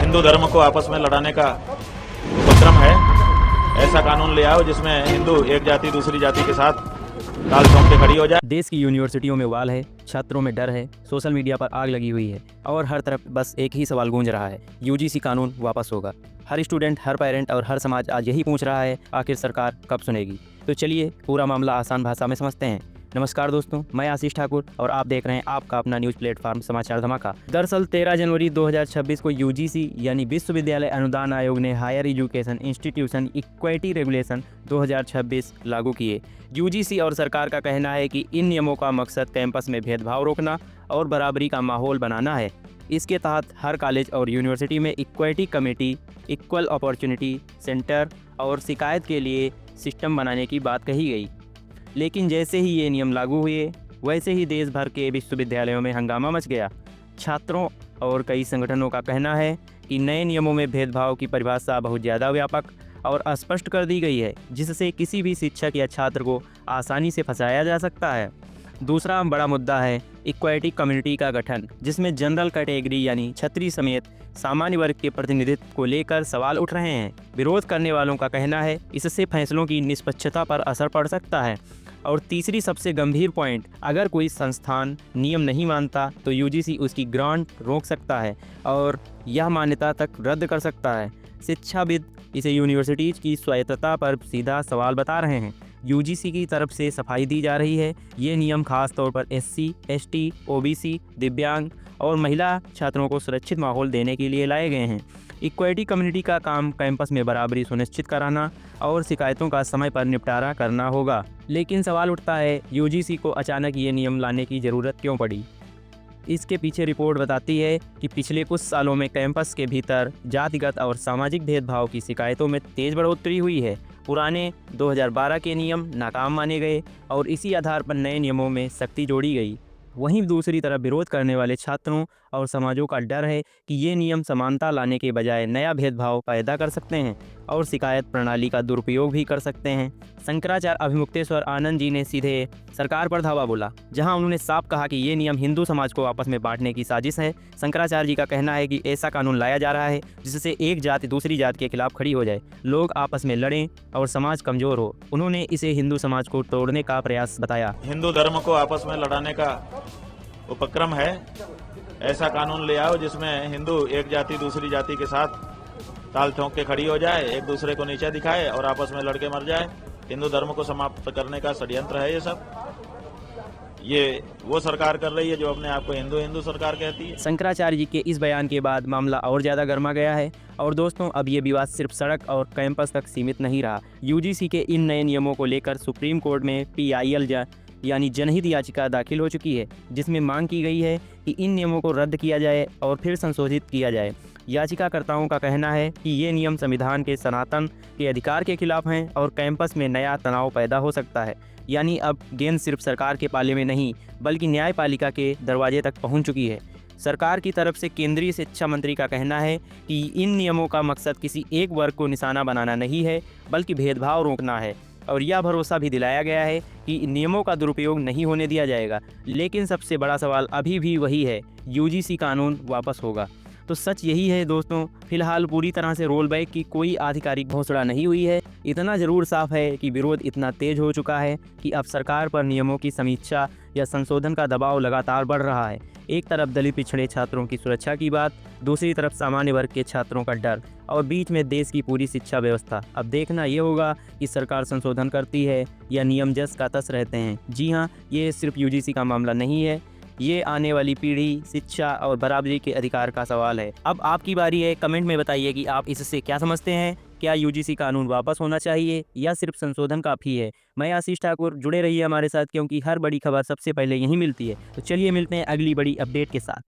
हिंदू धर्म को आपस में लड़ाने का उपक्रम है। ऐसा कानून ले आओ जिसमें हिंदू एक जाति दूसरी जाति के साथ ताल ठोक के खड़ी हो जाए। देश की यूनिवर्सिटियों में वाल है, छात्रों में डर है, सोशल मीडिया पर आग लगी हुई है और हर तरफ बस एक ही सवाल गूंज रहा है, यूजीसी कानून वापस होगा। हर स्टूडेंट, हर पेरेंट और हर समाज आज यही पूछ रहा है, आखिर सरकार कब सुनेगी। तो चलिए पूरा मामला आसान भाषा में समझते हैं। नमस्कार दोस्तों, मैं आशीष ठाकुर और आप देख रहे हैं आपका अपना न्यूज़ प्लेटफॉर्म समाचार धमाका। दरअसल 13 जनवरी 2026 को यूजीसी यानी विश्वविद्यालय अनुदान आयोग ने higher education institution equity regulation 2026 लागू किए। यूजीसी और सरकार का कहना है कि इन नियमों का मकसद कैंपस में भेदभाव रोकना और बराबरी का माहौल बनाना है। इसके तहत हर कॉलेज और यूनिवर्सिटी में equity committee, equal opportunity centre और शिकायत के लिए सिस्टम बनाने की बात कही गई। लेकिन जैसे ही ये नियम लागू हुए, वैसे ही देश भर के विश्वविद्यालयों में हंगामा मच गया। छात्रों और कई संगठनों का कहना है कि नए नियमों में भेदभाव की परिभाषा बहुत ज़्यादा व्यापक और अस्पष्ट कर दी गई है, जिससे किसी भी शिक्षक या छात्र को आसानी से फंसाया जा सकता है। दूसरा बड़ा मुद्दा है इक्विटी कम्युनिटी का गठन, जिसमें जनरल कैटेगरी यानी छत्री समेत सामान्य वर्ग के प्रतिनिधित्व को लेकर सवाल उठ रहे हैं। विरोध करने वालों का कहना है इससे फैसलों की निष्पक्षता पर असर पड़ सकता है। और तीसरी सबसे गंभीर पॉइंट, अगर कोई संस्थान नियम नहीं मानता तो यूजीसी उसकी ग्रांट रोक सकता है और यह मान्यता तक रद्द कर सकता है। शिक्षाविद इसे यूनिवर्सिटीज़ की स्वायत्तता पर सीधा सवाल बता रहे हैं। यूजीसी की तरफ से सफाई दी जा रही है, ये नियम खास तौर पर एससी, एसटी, ओबीसी, दिव्यांग और महिला छात्रों को सुरक्षित माहौल देने के लिए लाए गए हैं। इक्विटी कम्युनिटी का काम कैंपस में बराबरी सुनिश्चित कराना और शिकायतों का समय पर निपटारा करना होगा। लेकिन सवाल उठता है, यूजीसी को अचानक ये नियम लाने की ज़रूरत क्यों पड़ी? इसके पीछे रिपोर्ट बताती है कि पिछले कुछ सालों में कैंपस के भीतर जातिगत और सामाजिक भेदभाव की शिकायतों में तेज़ बढ़ोतरी हुई है। पुराने 2012 के नियम नाकाम माने गए और इसी आधार पर नए नियमों में सख्ती जोड़ी गई। वहीं दूसरी तरफ विरोध करने वाले छात्रों और समाजों का डर है कि ये नियम समानता लाने के बजाय नया भेदभाव पैदा कर सकते हैं और शिकायत प्रणाली का दुरुपयोग भी कर सकते हैं। शंकराचार्य अभिमुक्तेश्वर आनंद जी ने सीधे सरकार पर धावा बोला, जहां उन्होंने साफ कहा कि ये नियम हिंदू समाज को आपस में बांटने की साजिश है। शंकराचार्य जी का कहना है कि ऐसा कानून लाया जा रहा है जिससे एक जाति दूसरी जाति के खिलाफ खड़ी हो जाए, लोग आपस में लड़ें और समाज कमजोर हो। उन्होंने इसे हिंदू समाज को तोड़ने का प्रयास बताया। हिंदू धर्म को आपस में लड़ाने का उपक्रम है। ऐसा कानून ले आओ जिसमें हिंदू एक जाति दूसरी जाति के साथ ताल ठोक के खड़ी हो जाए, एक दूसरे को नीचा दिखाए और आपस में लड़के मर जाए। हिंदू धर्म को समाप्त करने का षड्यंत्र है ये सब। ये वो सरकार कर रही है जो अपने आप को हिंदू हिंदू सरकार कहती है। शंकराचार्य जी के इस बयान के बाद मामला और ज़्यादा गर्मा गया है और दोस्तों, अब ये विवाद सिर्फ सड़क और कैंपस तक सीमित नहीं रहा। यूजीसी के इन नए नियमों को लेकर सुप्रीम कोर्ट में पीआईएल यानी जनहित याचिका दाखिल हो चुकी है, जिसमें मांग की गई है कि इन नियमों को रद्द किया जाए और फिर संशोधित किया जाए। याचिकाकर्ताओं का कहना है कि ये नियम संविधान के सनातन के अधिकार के खिलाफ हैं और कैंपस में नया तनाव पैदा हो सकता है। यानी अब गेंद सिर्फ सरकार के पाले में नहीं, बल्कि न्यायपालिका के दरवाजे तक पहुंच चुकी है। सरकार की तरफ से केंद्रीय शिक्षा मंत्री का कहना है कि इन नियमों का मकसद किसी एक वर्ग को निशाना बनाना नहीं है, बल्कि भेदभाव रोकना है। और यह भरोसा भी दिलाया गया है कि नियमों का दुरुपयोग नहीं होने दिया जाएगा। लेकिन सबसे बड़ा सवाल अभी भी वही है, यूजीसी कानून वापस होगा। तो सच यही है दोस्तों, फिलहाल पूरी तरह से रोल बैक की कोई आधिकारिक घोषणा नहीं हुई है। इतना ज़रूर साफ है कि विरोध इतना तेज हो चुका है कि अब सरकार पर नियमों की समीक्षा या संशोधन का दबाव लगातार बढ़ रहा है। एक तरफ दलित पिछड़े छात्रों की सुरक्षा की बात, दूसरी तरफ सामान्य वर्ग के छात्रों का डर और बीच में देश की पूरी शिक्षा व्यवस्था। अब देखना ये होगा कि सरकार संशोधन करती है या नियम जस का तस रहते हैं। जी हाँ, ये सिर्फ यूजीसी का मामला नहीं है, ये आने वाली पीढ़ी, शिक्षा और बराबरी के अधिकार का सवाल है। अब आपकी बारी है, कमेंट में बताइए कि आप इससे क्या समझते हैं। क्या यूजीसी कानून वापस होना चाहिए या सिर्फ संशोधन काफ़ी है? मैं आशीष ठाकुर, जुड़े रहिए हमारे साथ क्योंकि हर बड़ी खबर सबसे पहले यहीं मिलती है। तो चलिए मिलते हैं अगली बड़ी अपडेट के साथ।